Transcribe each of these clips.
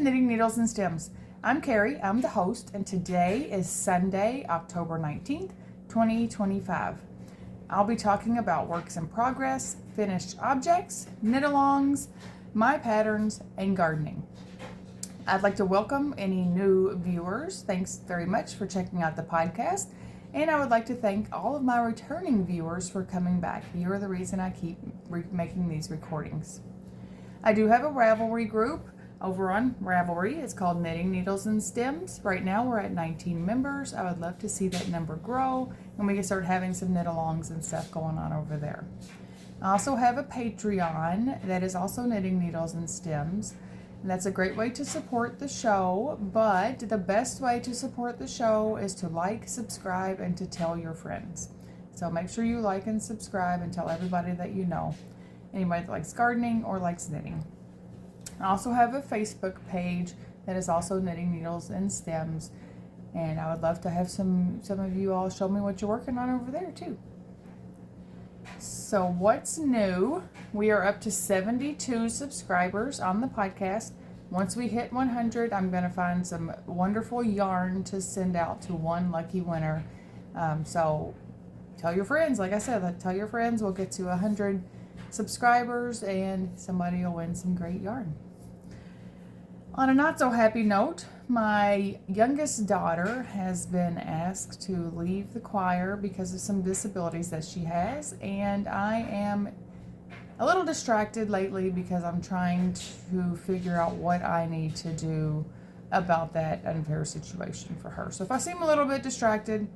Knitting Needles and Stems. I'm Carrie, I'm the host, and today is Sunday, October 19th, 2025. I'll be talking about works in progress, finished objects, knit-alongs, my patterns, and gardening. I'd like to welcome any new viewers. Thanks very much for checking out the podcast. And I would like to thank all of my returning viewers for coming back. You are the reason I keep making these recordings. I do have a Ravelry group over on Ravelry. It's called Knitting Needles and Stems. Right now we're at 19 members. I would love to see that number grow and we can start having some knit-alongs and stuff going on over there. I also have a Patreon that is also Knitting Needles and Stems. And that's a great way to support the show, but the best way to support the show is to like, subscribe, and to tell your friends. So make sure you like and subscribe and tell everybody that you know. Anybody that likes gardening or likes knitting. I also have a Facebook page that is also Knitting Needles and Stems. And I would love to have some of you all show me what you're working on over there too. So what's new? We are up to 72 subscribers on the podcast. Once we hit 100, I'm going to find some wonderful yarn to send out to one lucky winner. So tell your friends, like I said, tell your friends. We'll get to 100 subscribers and somebody will win some great yarn. On a not so happy note, my youngest daughter has been asked to leave the choir because of some disabilities that she has, and I am a little distracted lately because I'm trying to figure out what I need to do about that unfair situation for her. So if I seem a little bit distracted,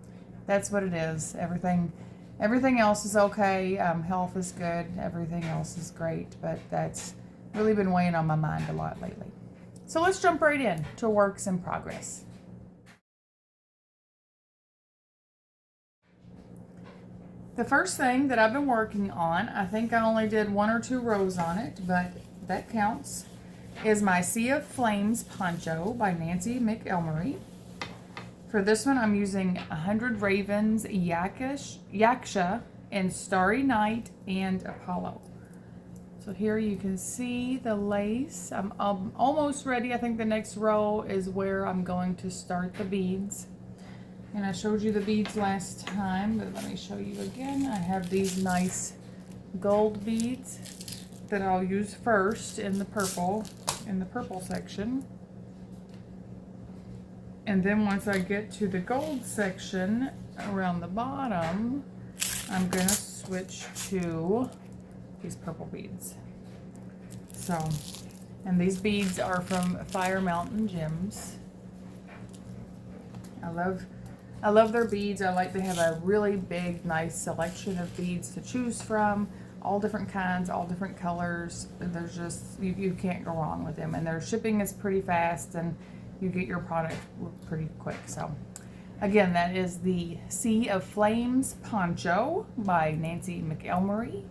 that's what it is. Everything else is okay. Health is good. Everything else is great, but that's really been weighing on my mind a lot lately. So let's jump right in to works in progress. The first thing that I've been working on, I think I only did 1 or 2 rows on it, but that counts, is my Sea of Flames poncho by Nancy McElmurray. For this one, I'm using 100 Ravens, Yaksha, and Starry Night, and Apollo. So here you can see the lace. I'm almost ready. I think the next row is where I'm going to start the beads. And I showed you the beads last time, but let me show you again. I have these nice gold beads that I'll use first in the purple section. And then once I get to the gold section around the bottom, I'm gonna switch to these purple beads. So, and these beads are from Fire Mountain Gems. I love their beads. I like they have a really big, nice selection of beads to choose from. All different kinds, all different colors. There's just, you can't go wrong with them. And their shipping is pretty fast and you get your product pretty quick. So again, that is the Sea of Flames poncho by Nancy McElmurray,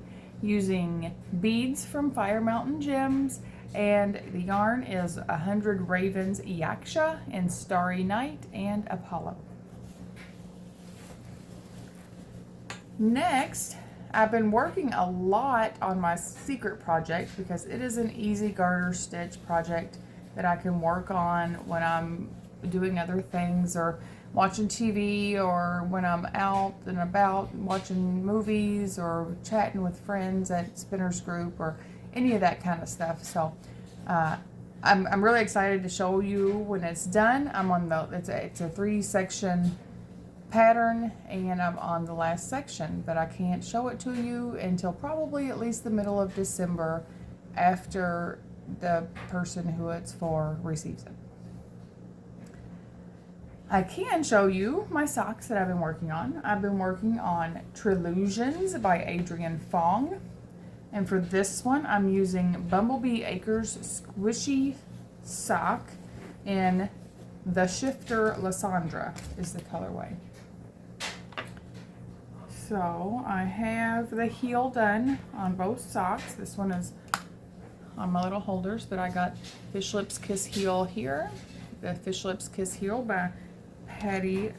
using beads from Fire Mountain Gems, and the yarn is 100 Ravens, Yaksha, and Starry Night, and Apollo. Next, I've been working a lot on my secret project because it is an easy garter stitch project that I can work on when I'm doing other things or watching TV, or when I'm out and about watching movies or chatting with friends at Spinner's Group or any of that kind of stuff. So I'm really excited to show you when it's done. I'm on it's a 3-section pattern and I'm on the last section, but I can't show it to you until probably at least the middle of December, after the person who it's for receives it. I can show you my socks that I've been working on. I've been working on Trilusions by Adrienne Fong. And for this one, I'm using Bumblebee Acres Squishy Sock in the Shifter Lysandra is the colorway. So I have the heel done on both socks. This one is on my little holders, but I got Fish Lips Kiss Heel here. The Fish Lips Kiss Heel by Patty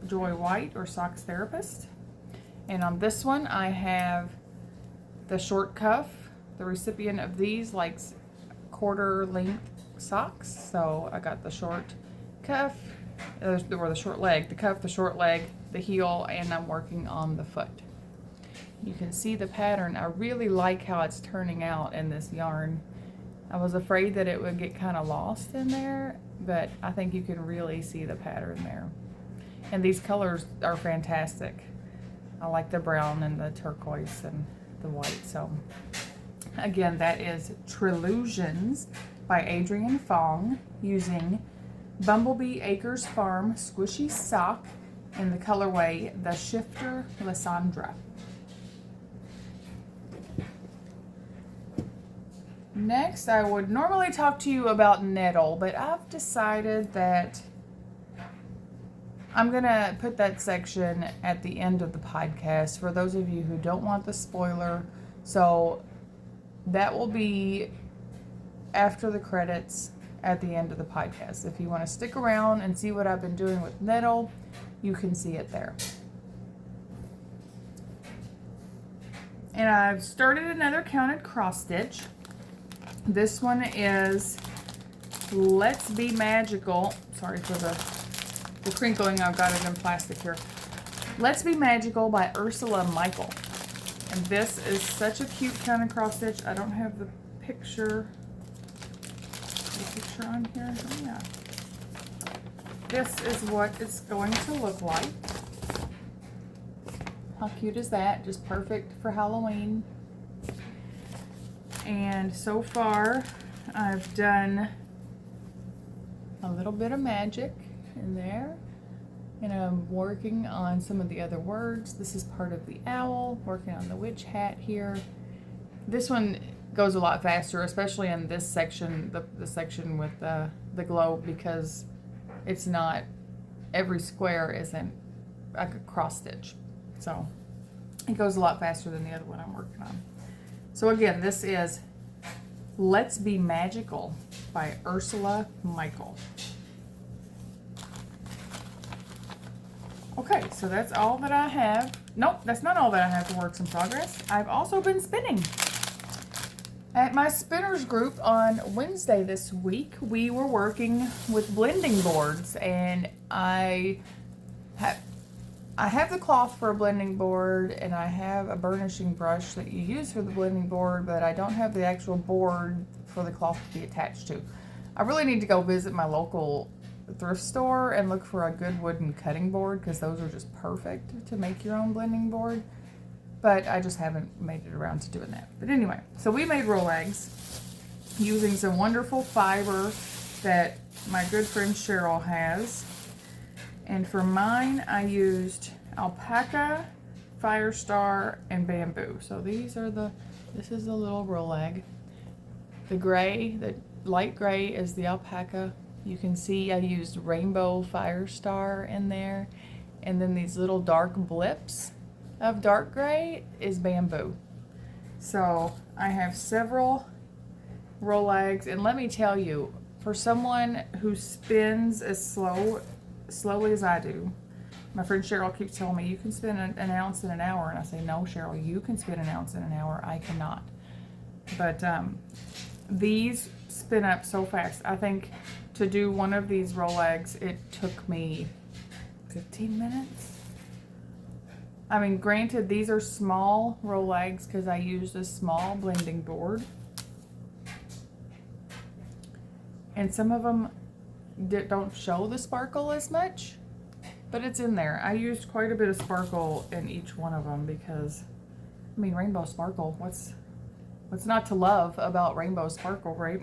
Joy White, or Socks Therapist. And on this one I have the short cuff. The recipient of these likes quarter length socks. So I got the short cuff, or the short leg, the cuff, the short leg, the heel, and I'm working on the foot. You can see the pattern. I really like how it's turning out in this yarn. I was afraid that it would get kind of lost in there, but I think you can really see the pattern there. And these colors are fantastic. I like the brown and the turquoise and the white. So again, that is Trillusions by Adrienne Fong using Bumblebee Acres Farm Squishy Sock in the colorway The Shifter Lysandra. Next, I would normally talk to you about nettle, but I've decided that I'm gonna put that section at the end of the podcast for those of you who don't want the spoiler. So that will be after the credits at the end of the podcast. If you want to stick around and see what I've been doing with nettle, you can see it there. And I've started another counted cross stitch. This one is Let's Be Magical. Sorry for the crinkling, I've got it in plastic here. Let's Be Magical by Ursula Michael. And this is such a cute counted cross stitch. I don't have the picture. On here. Oh, yeah. This is what it's going to look like. How cute is that? Just perfect for Halloween. And so far, I've done a little bit of magic in there. And I'm working on some of the other words. This is part of the owl, working on the witch hat here. This one goes a lot faster, especially in this section, the section with the globe, because it's not, every square isn't like a cross stitch. So it goes a lot faster than the other one I'm working on. So again, this is Let's Be Magical by Ursula Michael. Okay, so that's all that I have. Nope, that's not all that I have for works in progress. I've also been spinning. At my spinners group on Wednesday this week, we were working with blending boards, and I have the cloth for a blending board, and I have a burnishing brush that you use for the blending board, but I don't have the actual board for the cloth to be attached to. I really need to go visit my local thrift store and look for a good wooden cutting board, because those are just perfect to make your own blending board. But I just haven't made it around to doing that. But anyway, so we made Rolags using some wonderful fiber that my good friend Cheryl has. And for mine, I used alpaca, firestar, and bamboo. So these are this is the little Rolag. The gray, the light gray is the alpaca. You can see I used rainbow firestar in there. And then these little dark blips of dark gray is bamboo. So I have several Rolags, and let me tell you, for someone who spins as slowly as I do, my friend Cheryl keeps telling me, you can spin an ounce in an hour, and I say, no, Cheryl, you can spin an ounce in an hour. I cannot. But these spin up so fast. I think to do one of these Rolags, it took me 15 minutes. I mean, granted, these are small Rolags because I used a small blending board. And some of them don't show the sparkle as much, but it's in there. I used quite a bit of sparkle in each one of them because, I mean, rainbow sparkle, what's not to love about rainbow sparkle, right?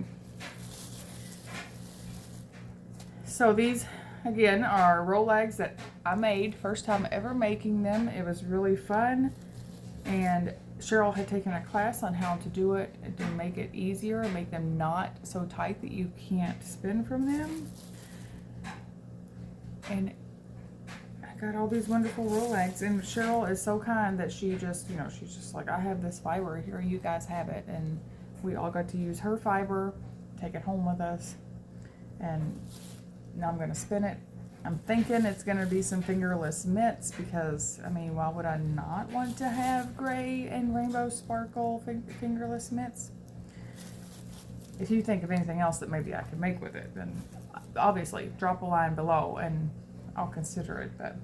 So these, again, are Rolags that I made, first time ever making them. It was really fun, and Cheryl had taken a class on how to do it and to make it easier and make them not so tight that you can't spin from them. And I got all these wonderful Rolags, and Cheryl is so kind that she just, she's just like, I have this fiber here, you guys have it. And we all got to use her fiber, take it home with us, and now I'm going to spin it. I'm thinking it's going to be some fingerless mitts because, I mean, why would I not want to have gray and rainbow sparkle fingerless mitts? if you think of anything else that maybe I could make with it, then obviously drop a line below and I'll consider it. But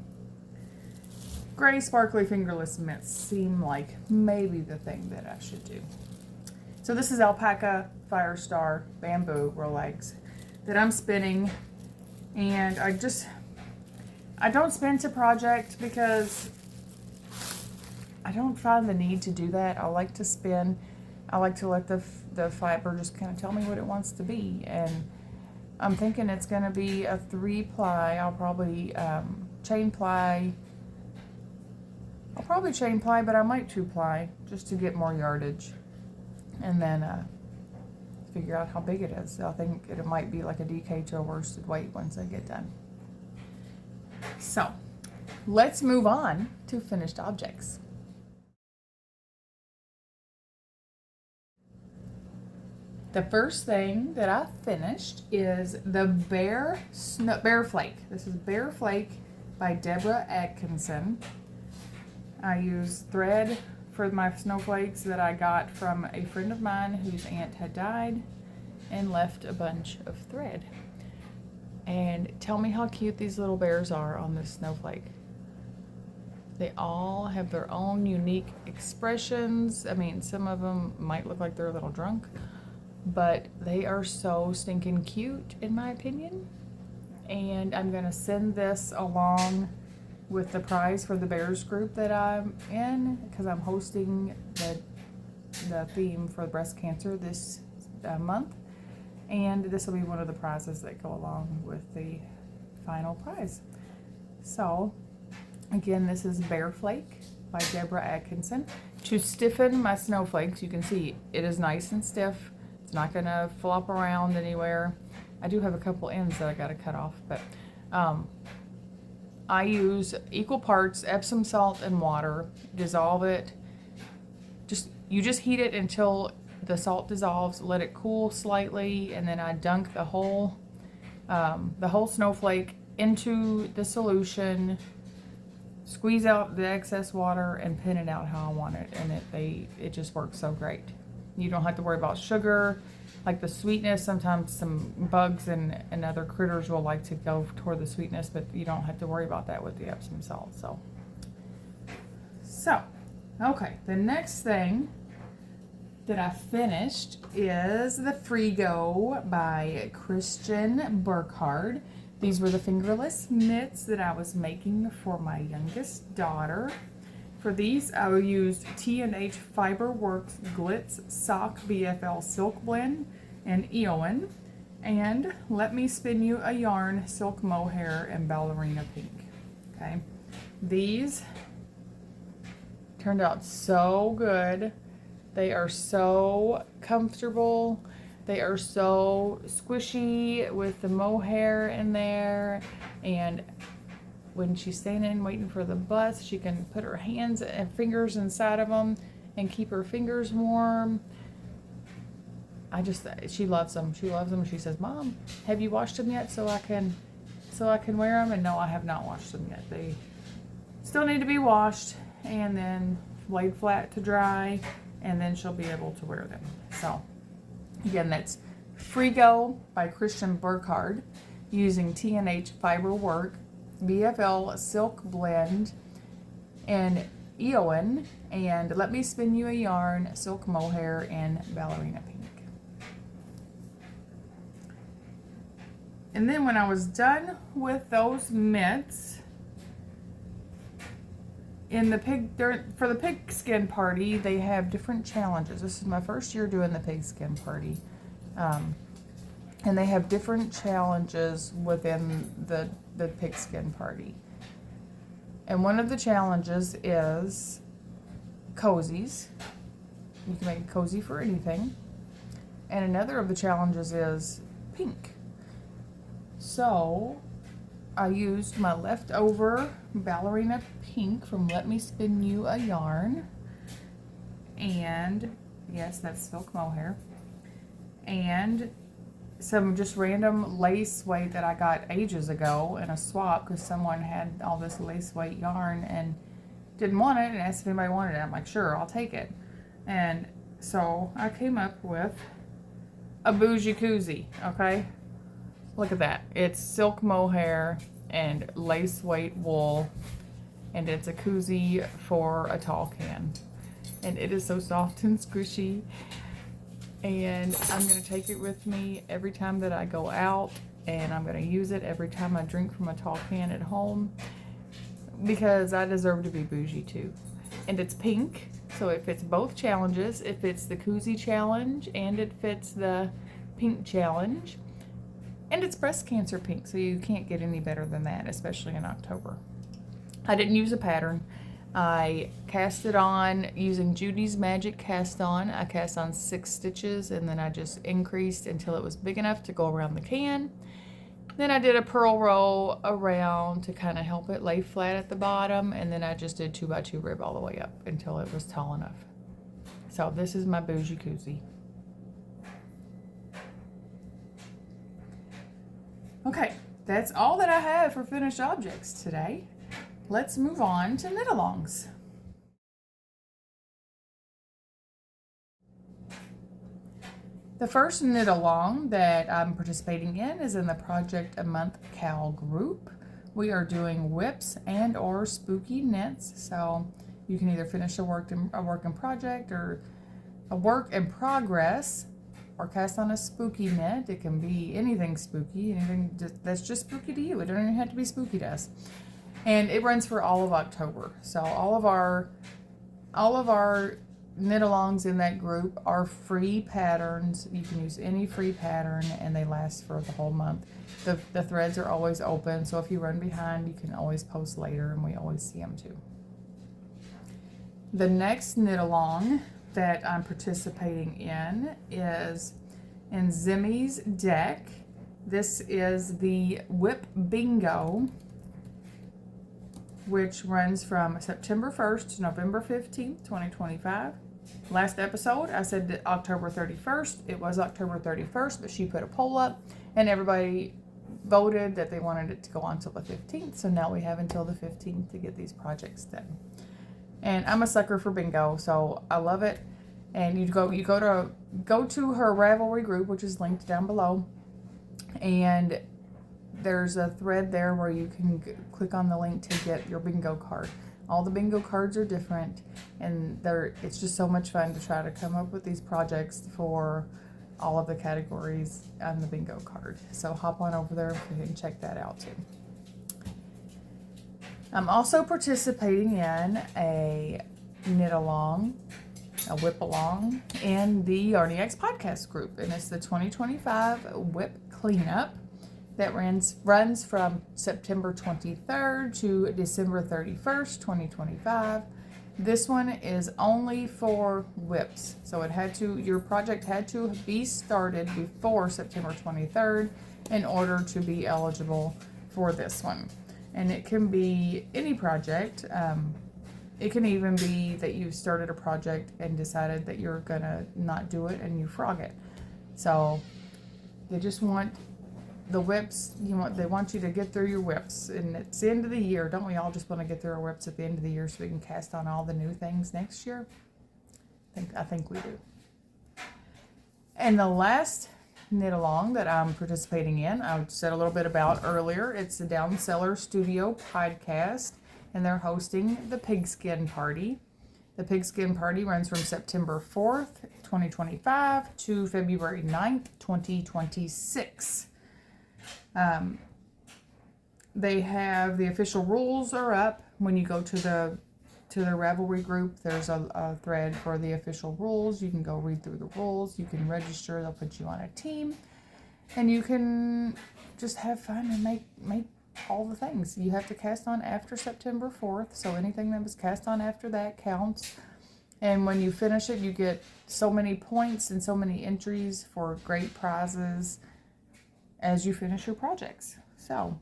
gray sparkly fingerless mitts seem like maybe the thing that I should do. So this is alpaca, firestar, bamboo, Rolags that I'm spinning. And I don't spin to project because I don't find the need to do that. I like to spin. I like to let the fiber just kind of tell me what it wants to be. And I'm thinking it's going to be a 3-ply. I'll probably chain ply. I'll probably chain ply, but I might 2-ply just to get more yardage. And then figure out how big it is. I think it might be like a DK to a worsted weight once I get done. So let's move on to finished objects. The first thing that I finished is the Bear Flake. This is Bear Flake by Deborah Atkinson. I use thread for my snowflakes that I got from a friend of mine whose aunt had died and left a bunch of thread. And tell me how cute these little bears are on this snowflake. They all have their own unique expressions. I mean, some of them might look like they're a little drunk, but they are so stinking cute in my opinion. And I'm gonna send this along with the prize for the Bears group that I'm in, because I'm hosting the theme for breast cancer this month. And this will be one of the prizes that go along with the final prize. So again, this is Bear Flake by Deborah Atkinson. To stiffen my snowflakes, you can see it is nice and stiff. It's not gonna flop around anywhere. I do have a couple ends that I gotta cut off, but I use equal parts Epsom salt and water. Dissolve it. You just heat it until the salt dissolves. Let it cool slightly, and then I dunk the whole snowflake into the solution. Squeeze out the excess water and pin it out how I want it, and it just works so great. You don't have to worry about sugar, like the sweetness. Sometimes some bugs and other critters will like to go toward the sweetness, but you don't have to worry about that with the Epsom salt. So, okay, the next thing that I finished is the Frigo by Christian Burkhardt. These were the fingerless mitts that I was making for my youngest daughter. For these, I used T&H Fiberworks Glitz Sock BFL Silk Blend and Eowyn, and Let Me Spin You a Yarn Silk Mohair and Ballerina Pink. Okay, these turned out so good. They are so comfortable. They are so squishy with the mohair in there, and when she's standing waiting for the bus, she can put her hands and fingers inside of them and keep her fingers warm. She loves them. She loves them. She says, "Mom, have you washed them yet so I can wear them?" And no, I have not washed them yet. They still need to be washed and then laid flat to dry, and then she'll be able to wear them. So again, that's Frigo by Christian Burkhardt using T&H Fiberwork BFL Silk Blend and Eowyn, and Let Me Spin You a Yarn Silk Mohair and Ballerina Pink. And then when I was done with those mitts, for the Pigskin Party, they have different challenges. This is my first year doing the Pigskin Party. And they have different challenges within the Pigskin Party. And one of the challenges is cozies. You can make a cozy for anything. And another of the challenges is pink. So I used my leftover Ballerina Pink from Let Me Spin You a Yarn. And yes, that's silk mohair. And some just random lace weight that I got ages ago in a swap because someone had all this lace weight yarn and didn't want it and asked if anybody wanted it. I'm like, sure, I'll take it. And so I came up with a bougie koozie, okay? Look at that. It's silk mohair and lace weight wool, and it's a koozie for a tall can. And it is so soft and squishy. And I'm gonna take it with me every time that I go out, and I'm gonna use it every time I drink from a tall can at home, because I deserve to be bougie too. And it's pink, so it fits both challenges. It fits the koozie challenge and it fits the pink challenge. And it's breast cancer pink, so you can't get any better than that, especially in October. I didn't use a pattern. I cast it on using Judy's Magic Cast On. I cast on 6 stitches, and then I just increased until it was big enough to go around the can. Then I did a purl row around to kind of help it lay flat at the bottom, and then I just did 2x2 rib all the way up until it was tall enough. So this is my bougie koozie. Okay, that's all that I have for finished objects today. Let's move on to knit-alongs. The first knit-along that I'm participating in is in the Project a Month Cal group. We are doing WIPs and or spooky knits, so you can either finish a work in project or a work in progress, or cast on a spooky knit. It can be anything spooky, anything that's just spooky to you. It doesn't even have to be spooky to us. And it runs for all of October. So all of our knit-alongs in that group are free patterns. You can use any free pattern, and they last for the whole month. The threads are always open, so if you run behind, you can always post later, and we always see them too. The next knit-along that I'm participating in is in Zimmy's deck. This is the WIP Bingo, which runs from September 1st to November 15th, 2025. Last episode, I said October 31st. It was October 31st, but she put a poll up, and everybody voted that they wanted it to go on until the 15th. So now we have until the 15th to get these projects done. And I'm a sucker for bingo, so I love it. And you go to her Ravelry group, which is linked down below, and there's a thread there where you can click on the link to get your bingo card. All the bingo cards are different, and it's just so much fun to try to come up with these projects for all of the categories on the bingo card. So hop on over there and check that out too. I'm also participating in a knit-along, a WIP-along, in the Yarny X podcast group, and it's the 2025 WIP Clean Up that runs from September 23rd to December 31st, 2025. This one is only for WIPs, so your project had to be started before September 23rd in order to be eligible for this one. And it can be any project. It can even be that you started a project and decided that you're gonna not do it and you frog it. So they just want the WIPs. They want you to get through your WIPs, and it's the end of the year. Don't we all just want to get through our WIPs at the end of the year so we can cast on all the new things next year? I think we do. And the last knit-along that I'm participating in, I said a little bit about earlier. It's the Downseller Studio podcast, and they're hosting the Pigskin Party. The Pigskin Party runs from September 4th, 2025 to February 9th, 2026. They have the official rules are up. When you go to the Ravelry group, there's a thread for the official rules. You can go read through the rules. You can register. They'll put you on a team, and you can just have fun and make all the things. You have to cast on after September 4th, so anything that was cast on after that counts. And when you finish it, you get so many points and so many entries for great prizes as you finish your projects. So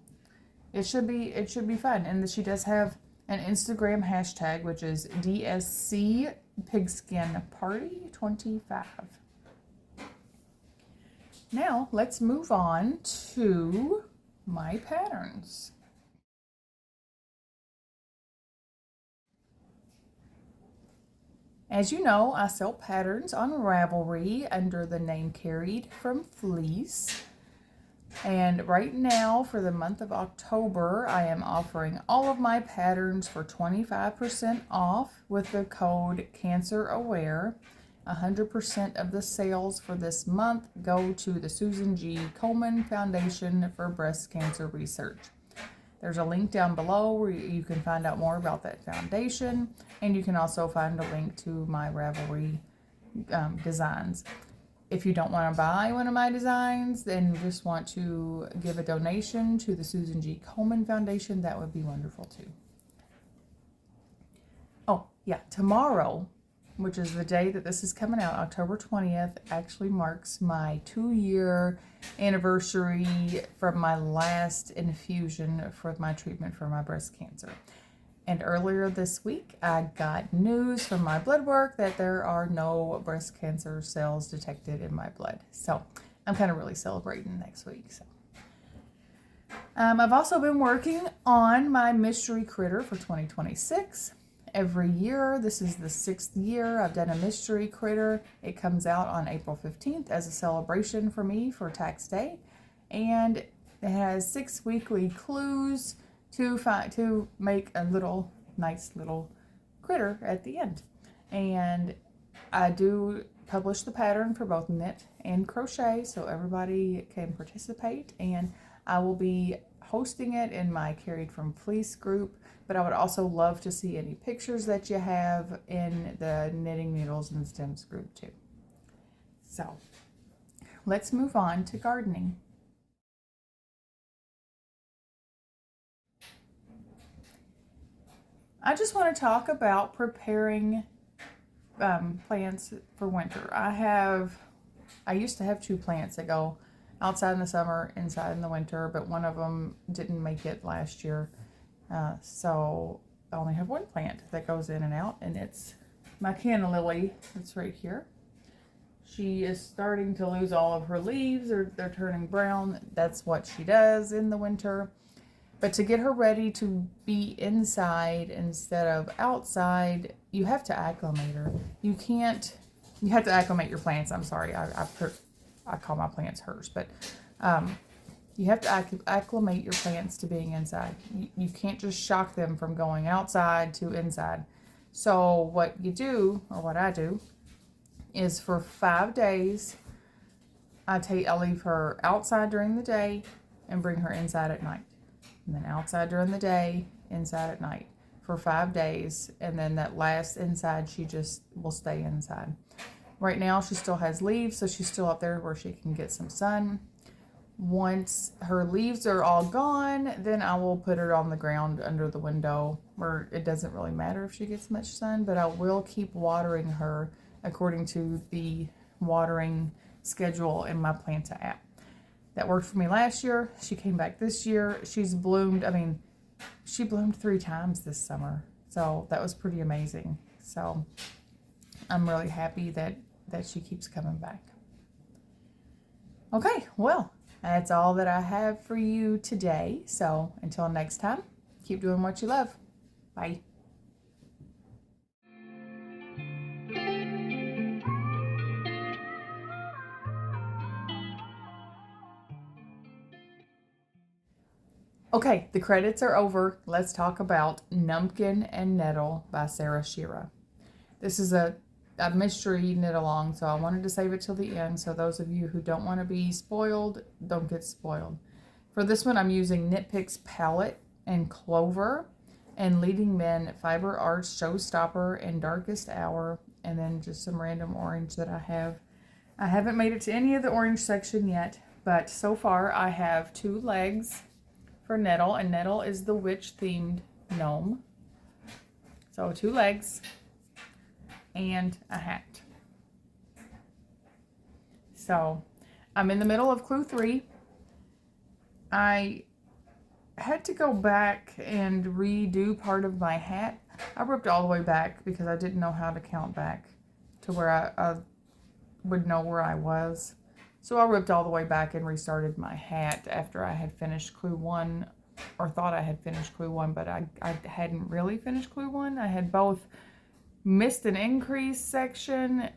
it should be fun. And she does have an Instagram hashtag, which is DSC Pigskin Party 25. Now let's move on to my patterns. As you know, I sell patterns on Ravelry under the name Carried from Fleece. And right now, for the month of October, I am offering all of my patterns for 25% off with the code CancerAware. 100% of the sales for this month go to the Susan G. Komen Foundation for Breast Cancer Research. There's a link down below where you can find out more about that foundation, and you can also find a link to my Ravelry designs. If you don't want to buy one of my designs, then you just want to give a donation to the Susan G. Komen Foundation, that would be wonderful too. Oh, yeah, tomorrow, which is the day that this is coming out, October 20th, actually marks my 2-year anniversary from my last infusion for my treatment for my breast cancer. And earlier this week, I got news from my blood work that there are no breast cancer cells detected in my blood. So I'm kind of really celebrating next week. So I've also been working on my mystery critter for 2026. Every year, this is the 6th year I've done a mystery critter. It comes out on April 15th as a celebration for me for tax day. And it has 6 weekly clues to make a nice little critter at the end. And I do publish the pattern for both knit and crochet so everybody can participate, and I will be hosting it in my Carried from Fleece group, but I would also love to see any pictures that you have in the Knitting Needles and Stems group too. So let's move on to gardening. I just want to talk about preparing plants for winter. I used to have 2 plants that go outside in the summer, inside in the winter, but one of them didn't make it last year. So I only have 1 plant that goes in and out, and it's my canna lily. It's right here. She is starting to lose all of her leaves, or they're turning brown. That's what she does in the winter. But to get her ready to be inside instead of outside, you have to acclimate her. You have to acclimate your plants. I'm sorry, I call my plants hers, but you have to acclimate your plants to being inside. You can't just shock them from going outside to inside. So what you do, or what I do, is for 5 days, I leave her outside during the day and bring her inside at night. And then outside during the day, inside at night for 5 days. And then that last inside, she just will stay inside. Right now, she still has leaves, so she's still up there where she can get some sun. Once her leaves are all gone, then I will put her on the ground under the window where it doesn't really matter if she gets much sun, but I will keep watering her according to the watering schedule in my Planta app. That worked for me last year. She came back this year. She's bloomed. She bloomed 3 times this summer. So that was pretty amazing. So I'm really happy that she keeps coming back. Okay, well, that's all that I have for you today. So until next time, keep doing what you love. Bye. Okay, the credits are over. Let's talk about Numpkin and Nettle by Sarah Shira. This is a mystery knit along, so I wanted to save it till the end, so those of you who don't want to be spoiled, don't get spoiled. For this one, I'm using Knit Picks Palette and Clover, and Leading Men Fiber Arts Showstopper and Darkest Hour, and then just some random orange that I have. I haven't made it to any of the orange section yet, but so far I have 2 legs for Nettle, and Nettle is the witch-themed gnome. So 2 legs and a hat. So I'm in the middle of clue 3. I had to go back and redo part of my hat. I ripped all the way back because I didn't know how to count back to where I would know where I was. So I ripped all the way back and restarted my hat after I had finished clue 1, or thought I had finished clue 1, but I hadn't really finished clue 1. I had both missed an increase section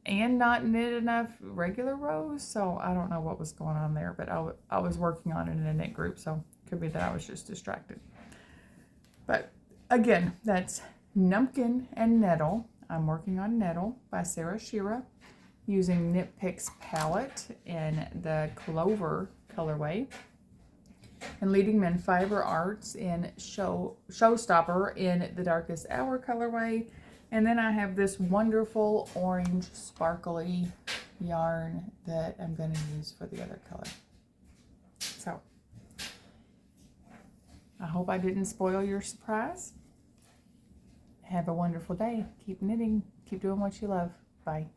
and not knit enough regular rows, so I don't know what was going on there, but I was working on it in a knit group, so it could be that I was just distracted. But again, that's Numpkin and Nettle. I'm working on Nettle by Sarah Shira using Knit Picks palette in the Clover colorway, and Leading Men Fiber Arts in Showstopper in the Darkest Hour colorway. And then I have this wonderful orange sparkly yarn that I'm going to use for the other color. So I hope I didn't spoil your surprise. Have a wonderful day. Keep knitting. Keep doing what you love. Bye.